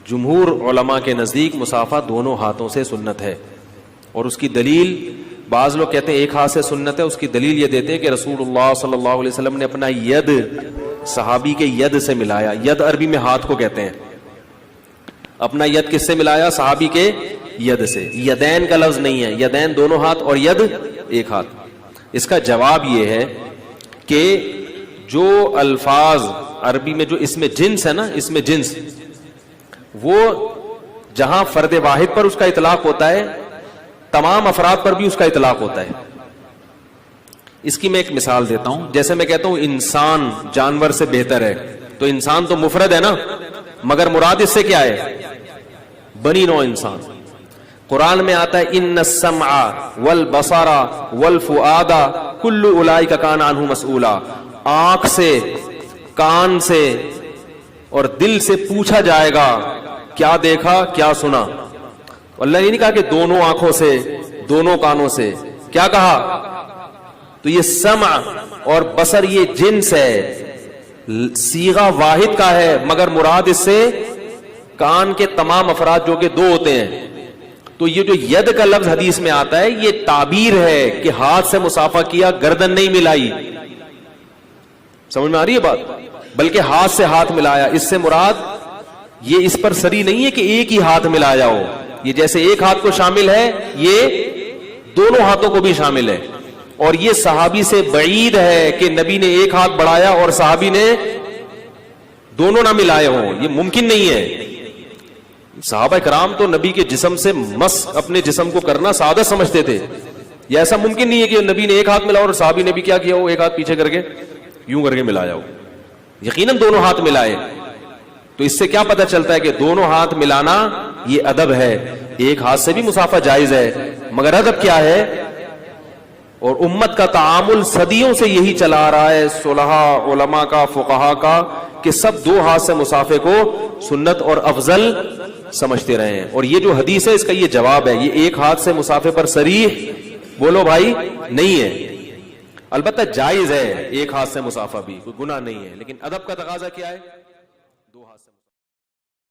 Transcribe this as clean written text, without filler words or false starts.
جمہور علماء کے نزدیک مصافحہ دونوں ہاتھوں سے سنت ہے، اور اس کی دلیل بعض لوگ کہتے ہیں ایک ہاتھ سے سنت ہے، اس کی دلیل یہ دیتے ہیں کہ رسول اللہ صلی اللہ علیہ وسلم نے اپنا ید صحابی کے ید سے ملایا. ید عربی میں ہاتھ کو کہتے ہیں. اپنا ید کس سے ملایا؟ صحابی کے ید سے. یدین کا لفظ نہیں ہے، یدین دونوں ہاتھ اور ید ایک ہاتھ. اس کا جواب یہ ہے کہ جو الفاظ عربی میں جو اس میں جنس ہے نا، اس میں جنس، وہ جہاں فرد واحد پر اس کا اطلاق ہوتا ہے تمام افراد پر بھی اس کا اطلاق ہوتا ہے. اس کی میں ایک مثال دیتا ہوں. جیسے میں کہتا ہوں انسان جانور سے بہتر ہے، تو انسان تو مفرد ہے نا، مگر مراد اس سے کیا ہے؟ بنی نوع انسان. قرآن میں آتا ہے ان السمع والبصر والفؤاد کل اولئک کان عنہ مسئولا. آنکھ سے، کان سے اور دل سے پوچھا جائے گا کیا دیکھا کیا سنا. اللہ نے نہیں کہا کہ دونوں آنکھوں سے دونوں کانوں سے، کیا کہا؟ تو یہ سمع اور بصر یہ جنس ہے، صیغہ واحد کا ہے، مگر مراد اس سے کان کے تمام افراد جو کہ دو ہوتے ہیں. تو یہ جو ید کا لفظ حدیث میں آتا ہے یہ تعبیر ہے کہ ہاتھ سے مصافحہ کیا، گردن نہیں ملائی. سمجھ میں آ رہی ہے بات؟ بلکہ ہاتھ سے ہاتھ ملایا. اس سے مراد یہ اس پر سری نہیں ہے کہ ایک ہی ہاتھ ملایا ہو. یہ جیسے ایک ہاتھ کو شامل ہے، یہ دونوں ہاتھوں کو بھی شامل ہے. اور یہ صحابی سے بعید ہے کہ نبی نے ایک ہاتھ بڑھایا اور صحابی نے دونوں نہ ملائے ہوں. یہ ممکن نہیں ہے. صحابہ کرام تو نبی کے جسم سے مس اپنے جسم کو کرنا سعادت سمجھتے تھے. یہ ایسا ممکن نہیں ہے کہ نبی نے ایک ہاتھ ملایا اور صحابی نے بھی کیا کیا ہو، ایک ہاتھ پیچھے کر کے یوں کر کے ملایا ہو. یقیناً دونوں ہاتھ ملائے. تو اس سے کیا پتہ چلتا ہے کہ دونوں ہاتھ ملانا یہ ادب ہے. ایک ہاتھ سے بھی مصافحہ جائز ہے، مگر ادب کیا ہے؟ اور امت کا تعامل صدیوں سے یہی چلا آ رہا ہے، صلحاء علماء کا، فقہاء کا، کہ سب دو ہاتھ سے مصافحے کو سنت اور افضل سمجھتے رہے ہیں. اور یہ جو حدیث ہے اس کا یہ جواب ہے. یہ ایک ہاتھ سے مصافحے پر صریح بولو بھائی نہیں ہے. البتہ جائز ہے ایک ہاتھ سے مصافحہ بھی، کوئی گناہ نہیں ہے، لیکن ادب کا تقاضا کیا ہے؟